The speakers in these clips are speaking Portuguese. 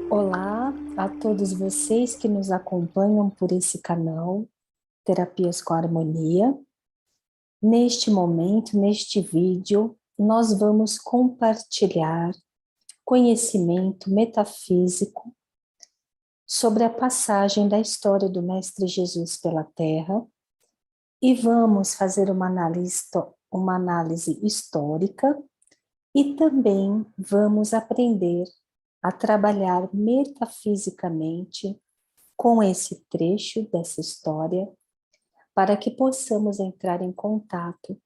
Olá a todos vocês que nos acompanham por esse canal Terapias com Harmonia. Neste momento, neste vídeo, nós vamos compartilhar conhecimento metafísico sobre a passagem da história do Mestre Jesus pela Terra e vamos fazer uma análise histórica e também vamos aprender a trabalhar metafisicamente com esse trecho dessa história, para que possamos entrar em contato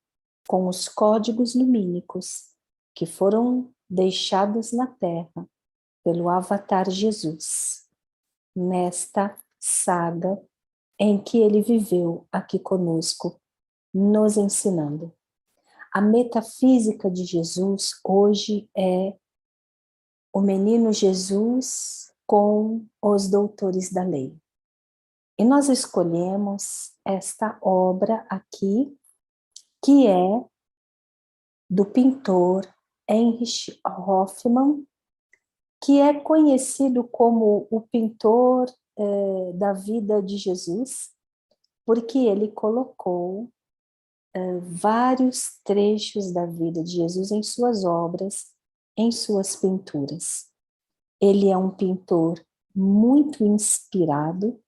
com os códigos lumínicos que foram deixados na Terra pelo Avatar Jesus, nesta saga em que ele viveu aqui conosco, nos ensinando. A metafísica de Jesus hoje é o menino Jesus com os doutores da lei. E nós escolhemos esta obra aqui, que é do pintor Heinrich Hoffmann, que é conhecido como o pintor da vida de Jesus, porque ele colocou vários trechos da vida de Jesus em suas obras, em suas pinturas. Ele é um pintor muito inspirado,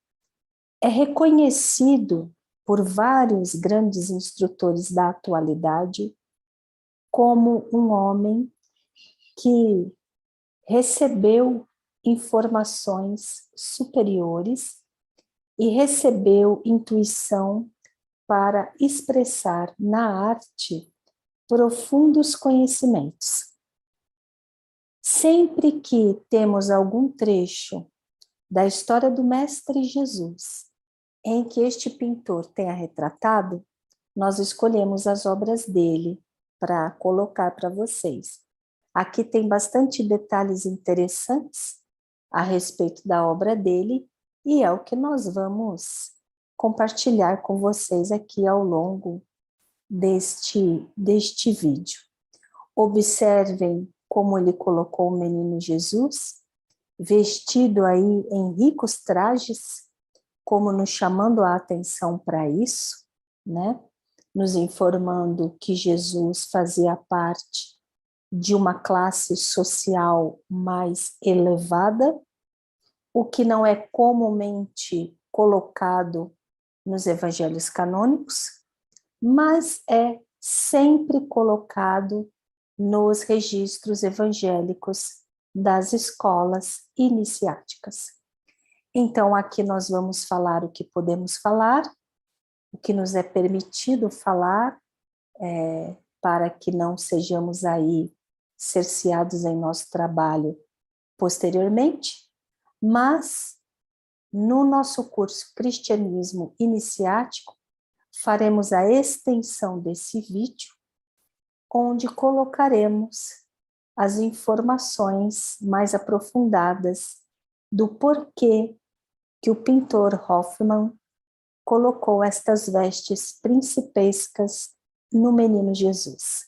é reconhecido por vários grandes instrutores da atualidade como um homem que recebeu informações superiores e recebeu intuição para expressar na arte profundos conhecimentos. Sempre que temos algum trecho da história do Mestre Jesus em que este pintor tenha retratado, nós escolhemos as obras dele para colocar para vocês. Aqui tem bastante detalhes interessantes a respeito da obra dele e é o que nós vamos compartilhar com vocês aqui ao longo deste vídeo. Observem como ele colocou o menino Jesus, vestido aí em ricos trajes, como nos chamando a atenção para isso, né? Nos informando que Jesus fazia parte de uma classe social mais elevada, o que não é comumente colocado nos evangelhos canônicos, mas é sempre colocado nos registros evangélicos das escolas iniciáticas. Então, aqui nós vamos falar o que podemos falar, o que nos é permitido falar, para que não sejamos aí cerceados em nosso trabalho posteriormente, mas no nosso curso Cristianismo Iniciático, faremos a extensão desse vídeo, onde colocaremos as informações mais aprofundadas do porquê que o pintor Hoffmann colocou estas vestes principescas no menino Jesus.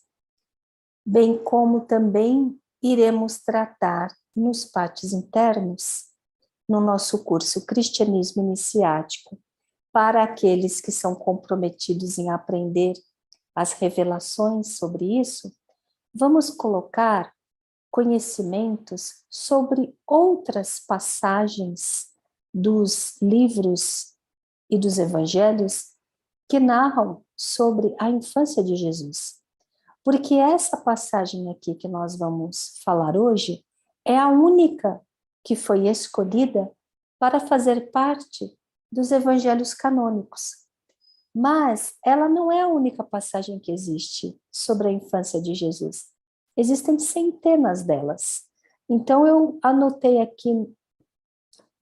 Bem como também iremos tratar nos pátios internos, no nosso curso Cristianismo Iniciático, para aqueles que são comprometidos em aprender as revelações sobre isso, vamos colocar conhecimentos sobre outras passagens dos livros e dos evangelhos que narram sobre a infância de Jesus. Porque essa passagem aqui que nós vamos falar hoje é a única que foi escolhida para fazer parte dos evangelhos canônicos. Mas ela não é a única passagem que existe sobre a infância de Jesus. Existem centenas delas. Então eu anotei aqui,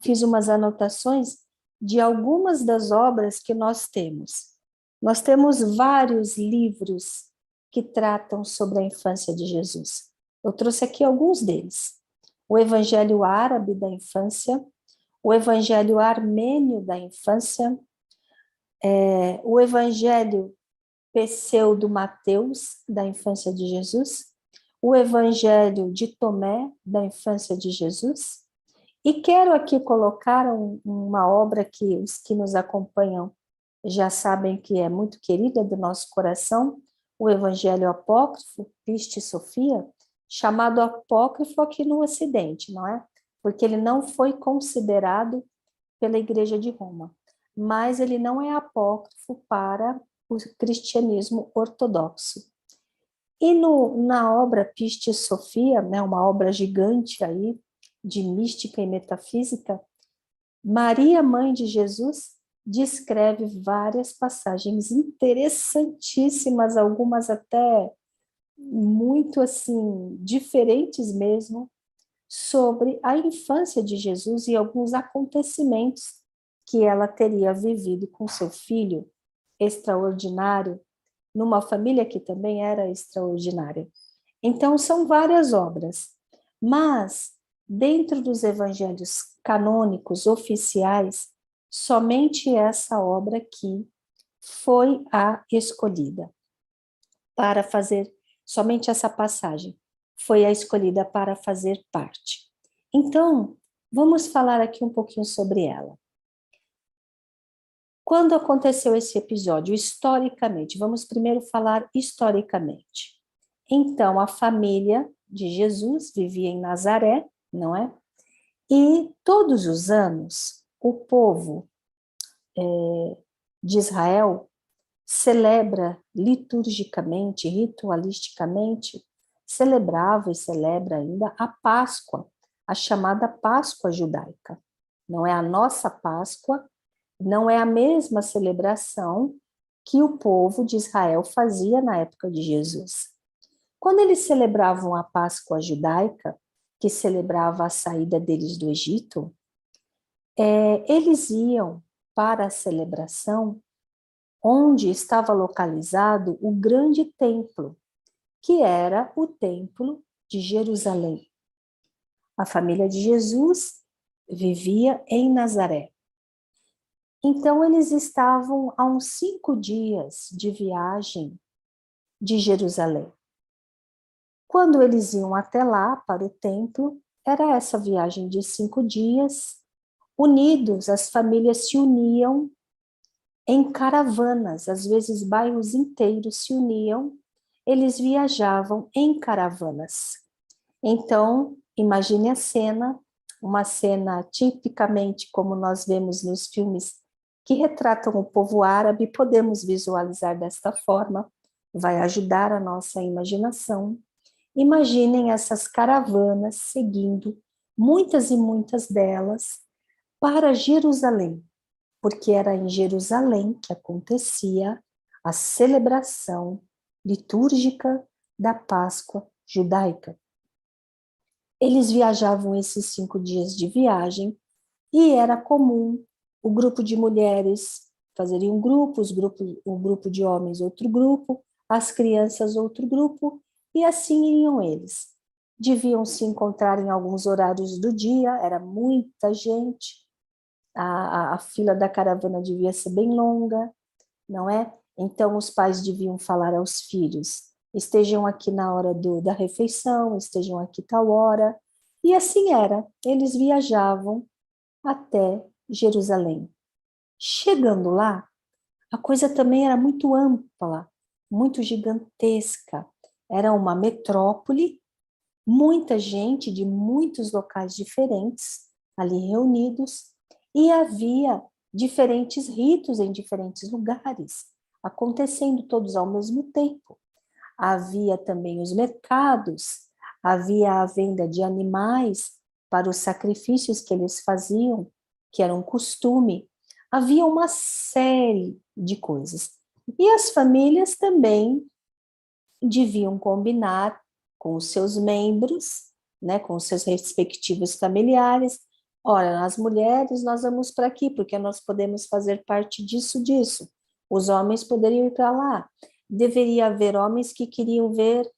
fiz umas anotações de algumas das obras que nós temos. Nós temos vários livros que tratam sobre a infância de Jesus. Eu trouxe aqui alguns deles. O Evangelho Árabe da Infância, o Evangelho Armênio da Infância, o Evangelho Pseudo-Mateus, da infância de Jesus, o Evangelho de Tomé, da infância de Jesus, e quero aqui colocar uma obra que os que nos acompanham já sabem que é muito querida do nosso coração, o Evangelho Apócrifo, Pistis Sophia, chamado apócrifo aqui no Ocidente, não é? Porque ele não foi considerado pela Igreja de Roma, mas ele não é apócrifo para o cristianismo ortodoxo. E na obra Pistis Sophia, né, uma obra gigante aí de mística e metafísica, Maria, mãe de Jesus, descreve várias passagens interessantíssimas, algumas até muito assim diferentes mesmo, sobre a infância de Jesus e alguns acontecimentos que ela teria vivido com seu filho extraordinário, numa família que também era extraordinária. Então, são várias obras, mas dentro dos evangelhos canônicos oficiais, somente essa obra aqui foi a escolhida para fazer, somente essa passagem foi a escolhida para fazer parte. Então, vamos falar aqui um pouquinho sobre ela. Quando aconteceu esse episódio, historicamente, vamos primeiro falar historicamente. Então, a família de Jesus vivia em Nazaré, não é? E todos os anos, o povo de Israel celebra liturgicamente, ritualisticamente, celebrava e celebra ainda a Páscoa, a chamada Páscoa judaica. Não é a nossa Páscoa, não é a mesma celebração que o povo de Israel fazia na época de Jesus. Quando eles celebravam a Páscoa judaica, que celebrava a saída deles do Egito, eles iam para a celebração onde estava localizado o grande templo, que era o templo de Jerusalém. A família de Jesus vivia em Nazaré. Então, eles estavam a uns 5 dias de viagem de Jerusalém. Quando eles iam até lá, para o templo, era essa viagem de 5 dias, unidos, as famílias se uniam em caravanas, às vezes bairros inteiros se uniam, eles viajavam em caravanas. Então, imagine a cena, uma cena tipicamente como nós vemos nos filmes que retratam o povo árabe, podemos visualizar desta forma, vai ajudar a nossa imaginação. Imaginem essas caravanas seguindo, muitas e muitas delas, para Jerusalém, porque era em Jerusalém que acontecia a celebração litúrgica da Páscoa judaica. Eles viajavam esses 5 dias de viagem e era comum o grupo de mulheres fazerem um grupo, o grupo de homens outro grupo, as crianças outro grupo, e assim iam eles. Deviam se encontrar em alguns horários do dia, era muita gente, a fila da caravana devia ser bem longa, não é? Então os pais deviam falar aos filhos, estejam aqui na hora da refeição, estejam aqui tal hora, e assim era, eles viajavam até Jerusalém. Chegando lá, a coisa também era muito ampla, muito gigantesca, era uma metrópole, muita gente de muitos locais diferentes ali reunidos, e havia diferentes ritos em diferentes lugares, acontecendo todos ao mesmo tempo. Havia também os mercados, havia a venda de animais para os sacrifícios que eles faziam, que era um costume. Havia uma série de coisas. E as famílias também deviam combinar com os seus membros, né, com os seus respectivos familiares. Ora, as mulheres, nós vamos para aqui, porque nós podemos fazer parte disso. Os homens poderiam ir para lá. Deveria haver homens que queriam ver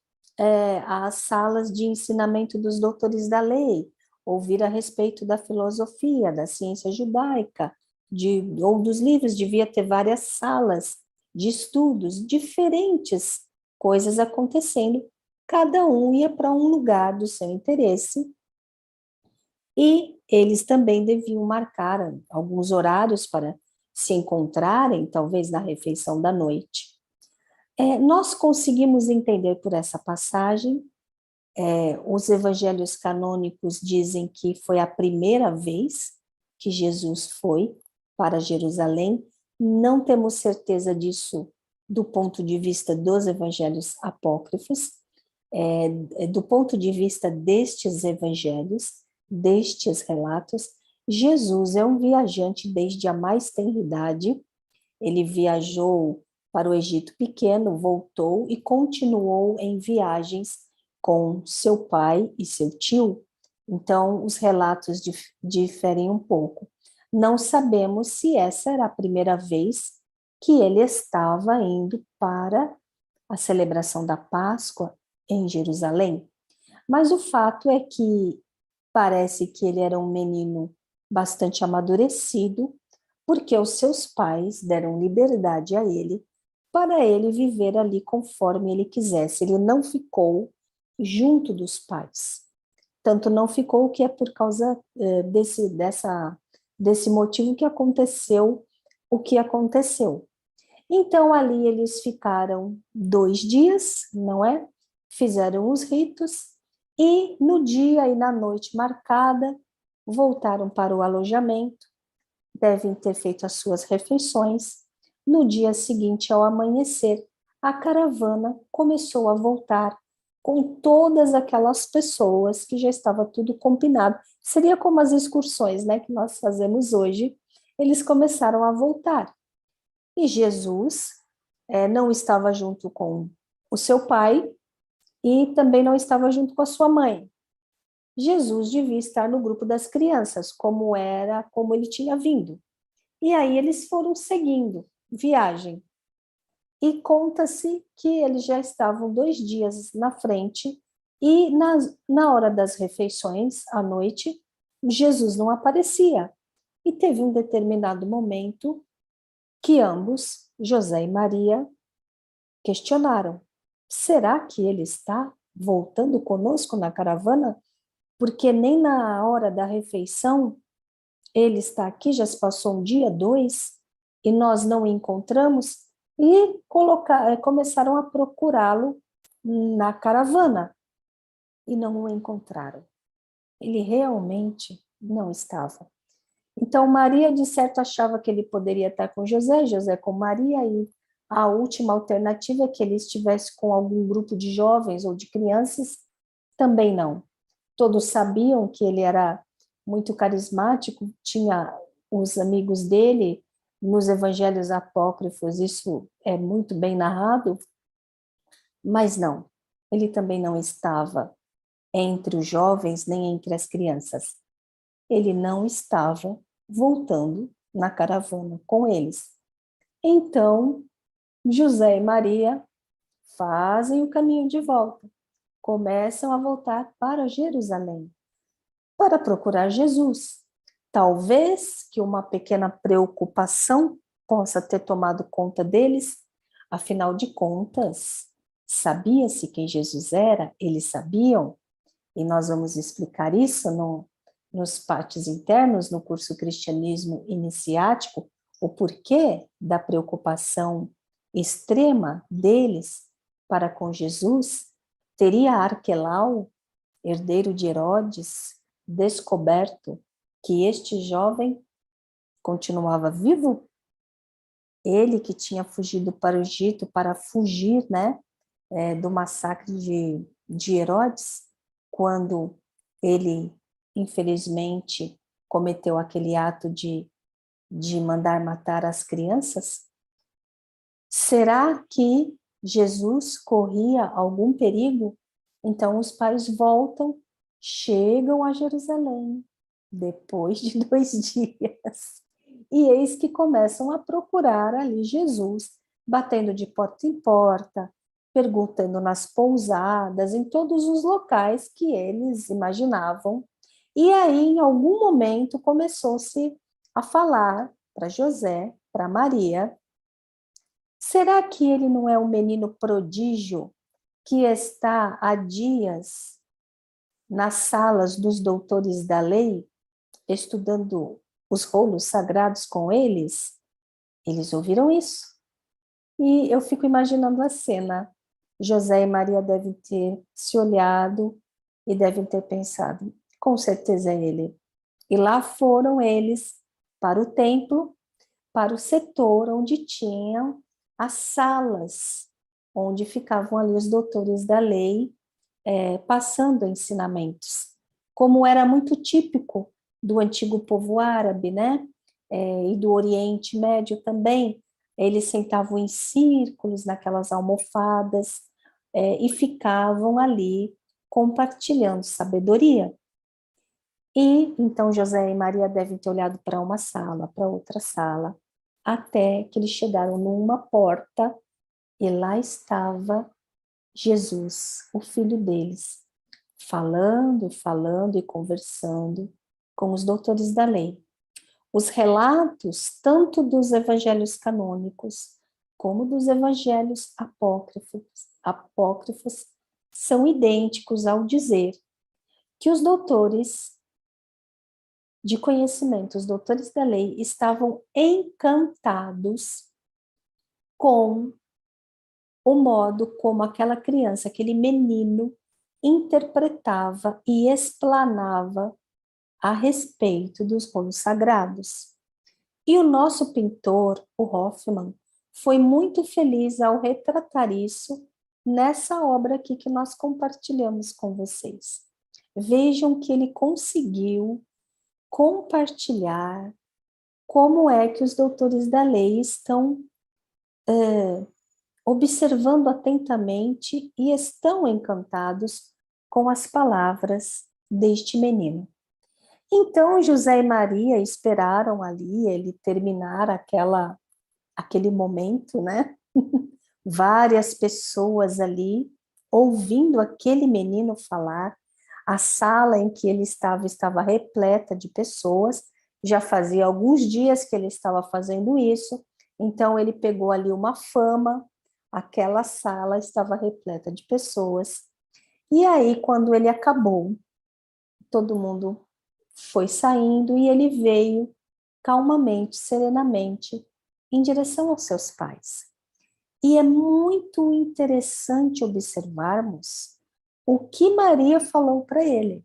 as salas de ensinamento dos doutores da lei, ouvir a respeito da filosofia, da ciência judaica, ou dos livros, devia ter várias salas de estudos, diferentes coisas acontecendo, cada um ia para um lugar do seu interesse, e eles também deviam marcar alguns horários para se encontrarem, talvez na refeição da noite. Nós conseguimos entender por essa passagem, os evangelhos canônicos dizem que foi a primeira vez que Jesus foi para Jerusalém. Não temos certeza disso do ponto de vista dos evangelhos apócrifos, do ponto de vista destes evangelhos, destes relatos. Jesus é um viajante desde a mais tenra idade. Ele viajou para o Egito Pequeno, voltou e continuou em viagens com seu pai e seu tio. Então, os relatos diferem um pouco. Não sabemos se essa era a primeira vez que ele estava indo para a celebração da Páscoa em Jerusalém. Mas o fato é que parece que ele era um menino bastante amadurecido, porque os seus pais deram liberdade a ele para ele viver ali conforme ele quisesse. Ele não ficou junto dos pais. Tanto não ficou que é por causa desse motivo que aconteceu o que aconteceu. Então, ali eles ficaram 2 dias, não é? Fizeram os ritos e no dia e na noite marcada, voltaram para o alojamento, devem ter feito as suas refeições. No dia seguinte, ao amanhecer, a caravana começou a voltar com todas aquelas pessoas que já estava tudo combinado. Seria como as excursões, né, que nós fazemos hoje. Eles começaram a voltar. E Jesus não estava junto com o seu pai e também não estava junto com a sua mãe. Jesus devia estar no grupo das crianças, como ele tinha vindo. E aí eles foram seguindo viagem. E conta-se que eles já estavam 2 dias na frente e na hora das refeições, à noite, Jesus não aparecia. E teve um determinado momento que ambos, José e Maria, questionaram: será que ele está voltando conosco na caravana? Porque nem na hora da refeição ele está aqui, já se passou um dia, 2, e nós não o encontramos, e começaram a procurá-lo na caravana, e não o encontraram. Ele realmente não estava. Então, Maria, de certo, achava que ele poderia estar com José, José com Maria, e a última alternativa é que ele estivesse com algum grupo de jovens ou de crianças, também não. Todos sabiam que ele era muito carismático, tinha os amigos dele, nos evangelhos apócrifos isso é muito bem narrado, mas não, ele também não estava entre os jovens nem entre as crianças. Ele não estava voltando na caravana com eles. Então, José e Maria fazem o caminho de volta, começam a voltar para Jerusalém, para procurar Jesus. Talvez que uma pequena preocupação possa ter tomado conta deles, afinal de contas, sabia-se quem Jesus era, eles sabiam, e nós vamos explicar isso nos partes internos, no curso Cristianismo Iniciático, o porquê da preocupação extrema deles para com Jesus. Teria Arquelau, herdeiro de Herodes, descoberto que este jovem continuava vivo? Ele que tinha fugido para o Egito para fugir, né, do massacre de Herodes, quando ele, infelizmente, cometeu aquele ato de mandar matar as crianças? Será que Jesus corria algum perigo? Então os pais voltam, chegam a Jerusalém, depois de 2 dias, e eis que começam a procurar ali Jesus, batendo de porta em porta, perguntando nas pousadas, em todos os locais que eles imaginavam. E aí, em algum momento, começou-se a falar para José, para Maria, Será que ele não é um menino prodígio que está há dias nas salas dos doutores da lei, estudando os rolos sagrados com eles? Eles ouviram isso. E eu fico imaginando a cena. José e Maria devem ter se olhado e devem ter pensado, com certeza é ele. E lá foram eles para o templo, para o setor onde tinham as salas, onde ficavam ali os doutores da lei, passando ensinamentos. Como era muito típico do antigo povo árabe, né? E do Oriente Médio também, eles sentavam em círculos naquelas almofadas e ficavam ali compartilhando sabedoria. E então José e Maria devem ter olhado para uma sala, para outra sala, até que eles chegaram numa porta e lá estava Jesus, o filho deles, falando e conversando com os doutores da lei. Os relatos, tanto dos evangelhos canônicos como dos evangelhos apócrifos são idênticos ao dizer que os doutores de conhecimento, os doutores da lei, estavam encantados com o modo como aquela criança, aquele menino, interpretava e explanava a respeito dos rolos sagrados. E o nosso pintor, o Hoffmann, foi muito feliz ao retratar isso nessa obra aqui que nós compartilhamos com vocês. Vejam que ele conseguiu compartilhar como é que os doutores da lei estão observando atentamente e estão encantados com as palavras deste menino. Então, José e Maria esperaram ali ele terminar aquele momento, né? Várias pessoas ali ouvindo aquele menino falar. A sala em que ele estava repleta de pessoas. Já fazia alguns dias que ele estava fazendo isso. Então, ele pegou ali uma fama. Aquela sala estava repleta de pessoas. E aí, quando ele acabou, todo mundo foi saindo e ele veio calmamente, serenamente, em direção aos seus pais. E é muito interessante observarmos o que Maria falou para ele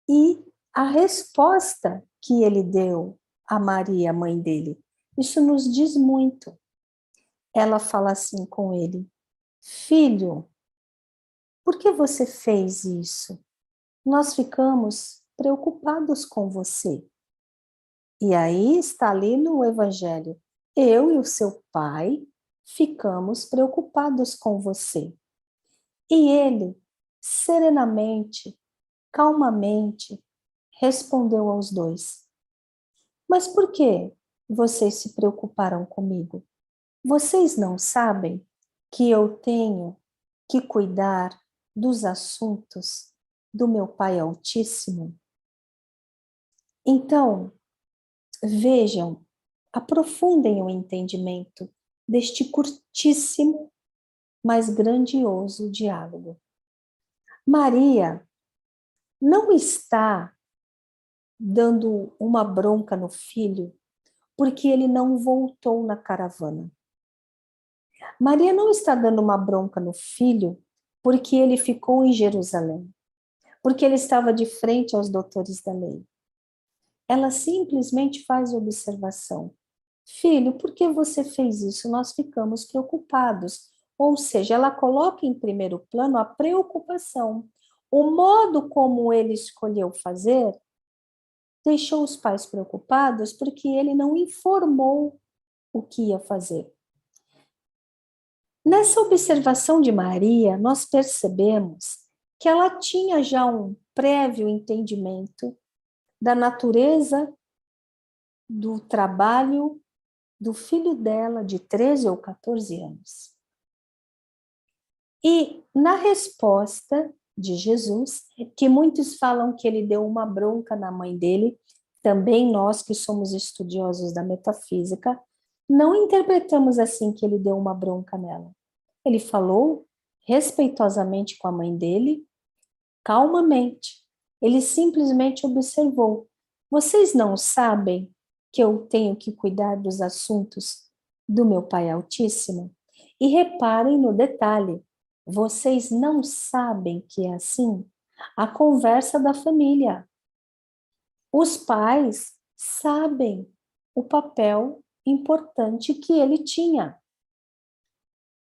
e a resposta que ele deu a Maria, mãe dele. Isso nos diz muito. Ela fala assim com ele: filho, por que você fez isso? Nós ficamos preocupados com você. E aí está ali no Evangelho: eu e o seu pai ficamos preocupados com você. E ele, serenamente, calmamente, respondeu aos dois: mas por que vocês se preocuparam comigo? Vocês não sabem que eu tenho que cuidar dos assuntos do meu Pai Altíssimo? Então, vejam, aprofundem o entendimento deste curtíssimo, mas grandioso diálogo. Maria não está dando uma bronca no filho porque ele não voltou na caravana. Maria não está dando uma bronca no filho porque ele ficou em Jerusalém, porque ele estava de frente aos doutores da lei. Ela simplesmente faz observação: filho, por que você fez isso? Nós ficamos preocupados. Ou seja, ela coloca em primeiro plano a preocupação. O modo como ele escolheu fazer deixou os pais preocupados porque ele não informou o que ia fazer. Nessa observação de Maria, nós percebemos que ela tinha já um prévio entendimento da natureza do trabalho do filho dela de 13 ou 14 anos. E na resposta de Jesus, que muitos falam que ele deu uma bronca na mãe dele, também nós que somos estudiosos da metafísica, Não interpretamos assim que ele deu uma bronca nela. Ele falou respeitosamente com a mãe dele, calmamente. Ele simplesmente observou. Vocês não sabem que eu tenho que cuidar dos assuntos do meu Pai Altíssimo? E reparem no detalhe. Vocês não sabem que é assim? A conversa da família. Os pais sabem o papel importante que ele tinha.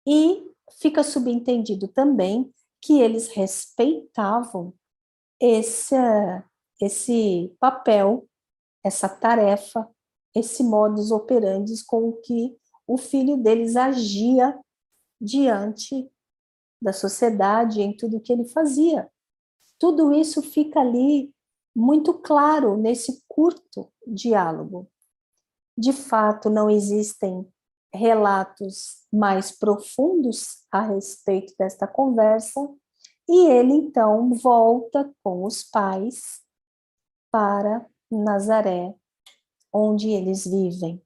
E fica subentendido também que eles respeitavam esse, esse papel, essa tarefa, esse modus operandi com o que o filho deles agia diante da sociedade, em tudo que ele fazia. Tudo isso fica ali muito claro nesse curto diálogo. De fato, não existem relatos mais profundos a respeito desta conversa, e ele então volta com os pais para Nazaré, onde eles vivem.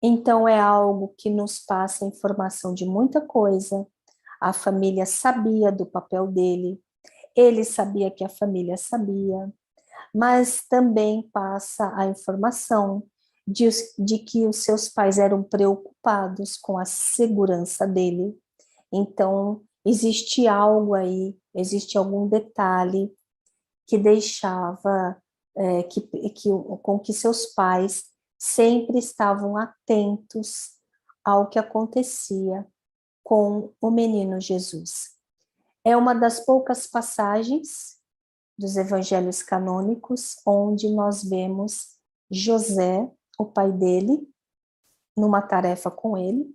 Então é algo que nos passa informação de muita coisa. A família sabia do papel dele, ele sabia que a família sabia, mas também passa a informação de que os seus pais eram preocupados com a segurança dele. Então, existe algo aí, existe algum detalhe que deixava, com que seus pais sempre estavam atentos ao que acontecia com o menino Jesus. É uma das poucas passagens dos evangelhos canônicos onde nós vemos José, o pai dele, numa tarefa com ele.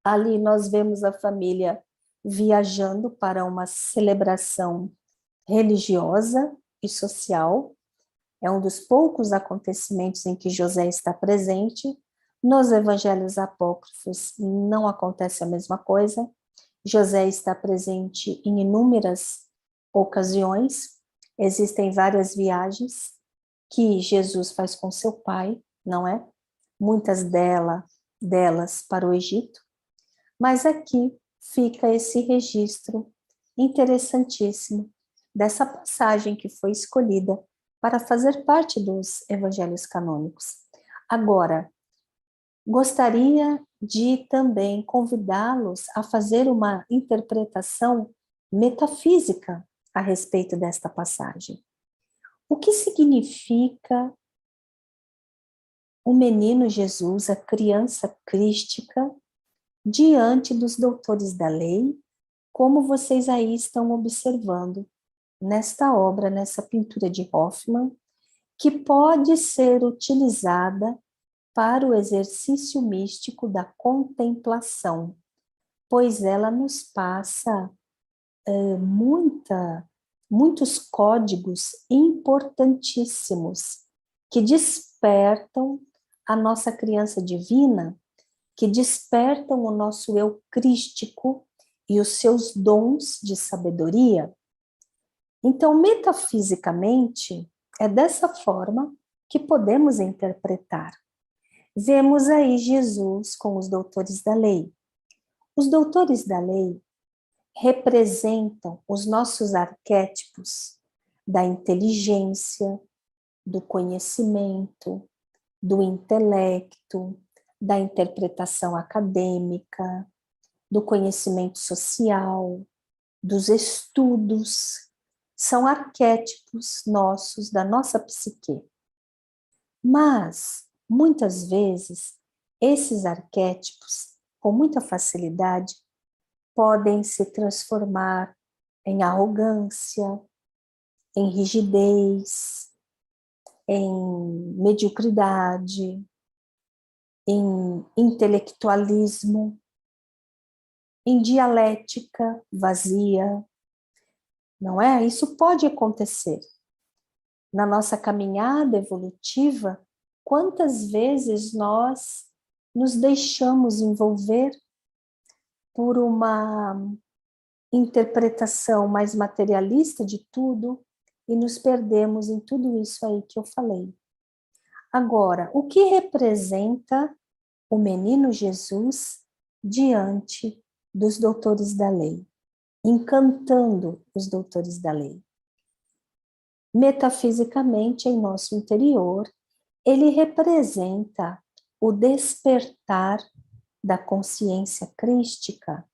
Ali nós vemos a família viajando para uma celebração religiosa e social. É um dos poucos acontecimentos em que José está presente. Nos evangelhos apócrifos não acontece a mesma coisa. José está presente em inúmeras ocasiões. Existem várias viagens que Jesus faz com seu pai, não é? Muitas delas para o Egito. Mas aqui fica esse registro interessantíssimo dessa passagem que foi escolhida para fazer parte dos evangelhos canônicos. Agora, gostaria de também convidá-los a fazer uma interpretação metafísica a respeito desta passagem. O que significa o menino Jesus, a criança crística, diante dos doutores da lei, como vocês aí estão observando nesta obra, nessa pintura de Hoffmann, que pode ser utilizada para o exercício místico da contemplação, pois ela nos passa muitos códigos importantíssimos que despertam a nossa criança divina, que despertam o nosso eu crístico e os seus dons de sabedoria. Então, metafisicamente, é dessa forma que podemos interpretar. Vemos aí Jesus com os doutores da lei. Os doutores da lei representam os nossos arquétipos da inteligência, do conhecimento, do intelecto, da interpretação acadêmica, do conhecimento social, dos estudos. São arquétipos nossos, da nossa psique. Mas, muitas vezes, esses arquétipos, com muita facilidade, podem se transformar em arrogância, em rigidez, em mediocridade, em intelectualismo, em dialética vazia, não é? Isso pode acontecer. Na nossa caminhada evolutiva, quantas vezes nós nos deixamos envolver por uma interpretação mais materialista de tudo e nos perdemos em tudo isso aí que eu falei. Agora, o que representa o menino Jesus diante dos doutores da lei, encantando os doutores da lei. Metafisicamente, em nosso interior, ele representa o despertar da consciência crística.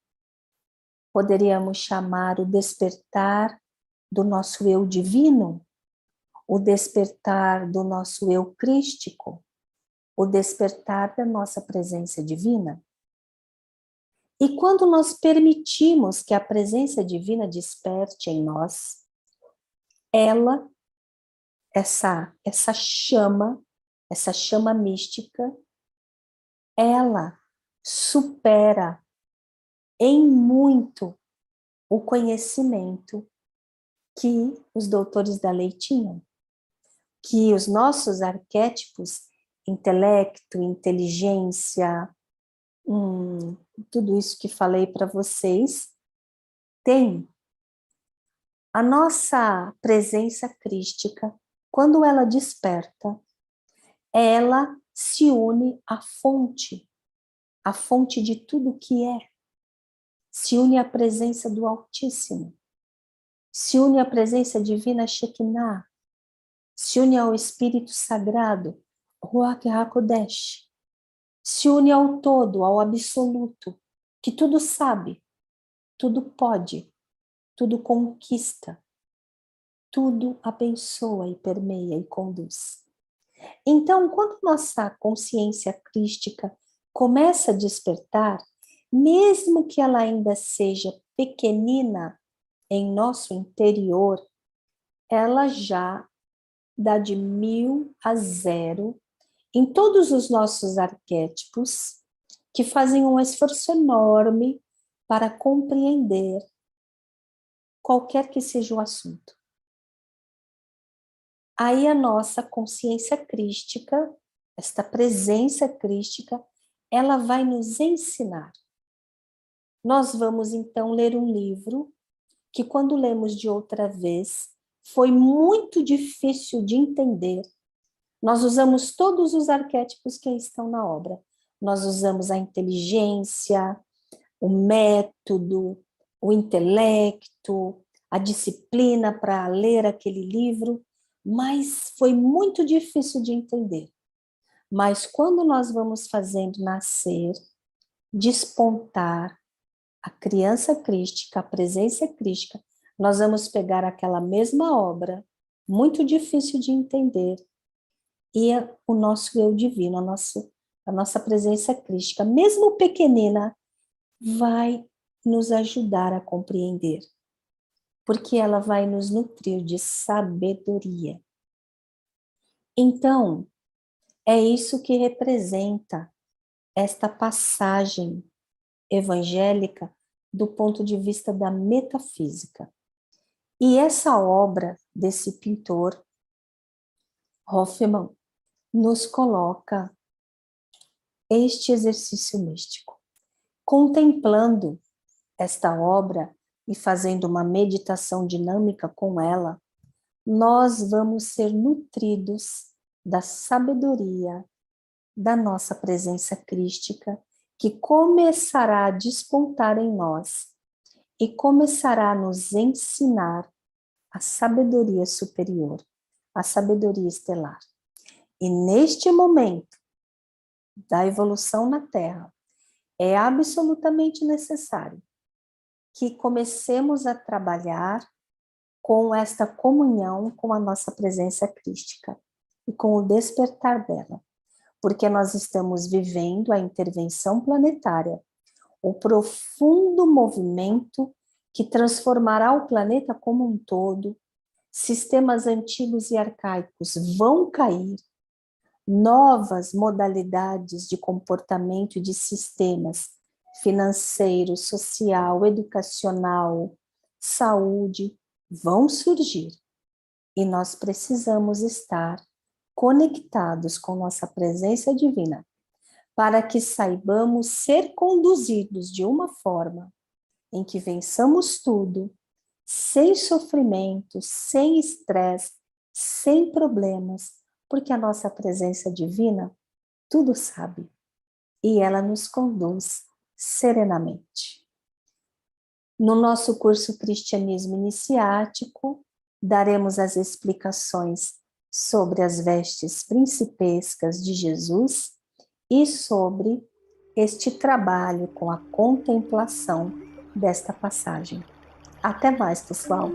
Poderíamos chamar o despertar do nosso eu divino, o despertar do nosso eu crístico, o despertar da nossa presença divina. E quando nós permitimos que a presença divina desperte em nós, ela, essa chama mística, ela supera em muito o conhecimento que os doutores da lei tinham, que os nossos arquétipos, intelecto, inteligência, tudo isso que falei para vocês, tem. A nossa presença crística, quando ela desperta, ela se une à fonte de tudo que é. Se une à presença do Altíssimo, se une à presença divina Shekinah, se une ao Espírito Sagrado, Ruach HaKodesh, se une ao todo, ao absoluto, que tudo sabe, tudo pode, tudo conquista, tudo abençoa e permeia e conduz. Então, quando nossa consciência crística começa a despertar, mesmo que ela ainda seja pequenina em nosso interior, ela já dá de 1000 a 0 em todos os nossos arquétipos, que fazem um esforço enorme para compreender qualquer que seja o assunto. Aí a nossa consciência crística, esta presença crística, ela vai nos ensinar. Nós vamos então ler um livro que, quando lemos de outra vez, foi muito difícil de entender. Nós usamos todos os arquétipos que estão na obra. Nós usamos a inteligência, o método, o intelecto, a disciplina para ler aquele livro, mas foi muito difícil de entender. Mas quando nós vamos fazendo nascer, despontar a criança crística, a presença crística, nós vamos pegar aquela mesma obra, muito difícil de entender, e o nosso eu divino, a nossa presença crística, mesmo pequenina, vai nos ajudar a compreender, porque ela vai nos nutrir de sabedoria. Então, é isso que representa esta passagem evangélica do ponto de vista da metafísica. E essa obra desse pintor, Hoffmann, nos coloca este exercício místico. Contemplando esta obra e fazendo uma meditação dinâmica com ela, nós vamos ser nutridos da sabedoria da nossa presença crística, que começará a despontar em nós e começará a nos ensinar a sabedoria superior, a sabedoria estelar. E neste momento da evolução na Terra, é absolutamente necessário que comecemos a trabalhar com esta comunhão com a nossa presença crística e com o despertar dela, porque nós estamos vivendo a intervenção planetária, o profundo movimento que transformará o planeta como um todo. Sistemas antigos e arcaicos vão cair, novas modalidades de comportamento e de sistemas financeiro, social, educacional, saúde, vão surgir. E nós precisamos estar conectados com nossa presença divina, para que saibamos ser conduzidos de uma forma em que vençamos tudo, sem sofrimento, sem estresse, sem problemas, porque a nossa presença divina tudo sabe, e ela nos conduz serenamente. No nosso curso Cristianismo Iniciático, daremos as explicações sobre as vestes principescas de Jesus e sobre este trabalho com a contemplação desta passagem. Até mais, pessoal!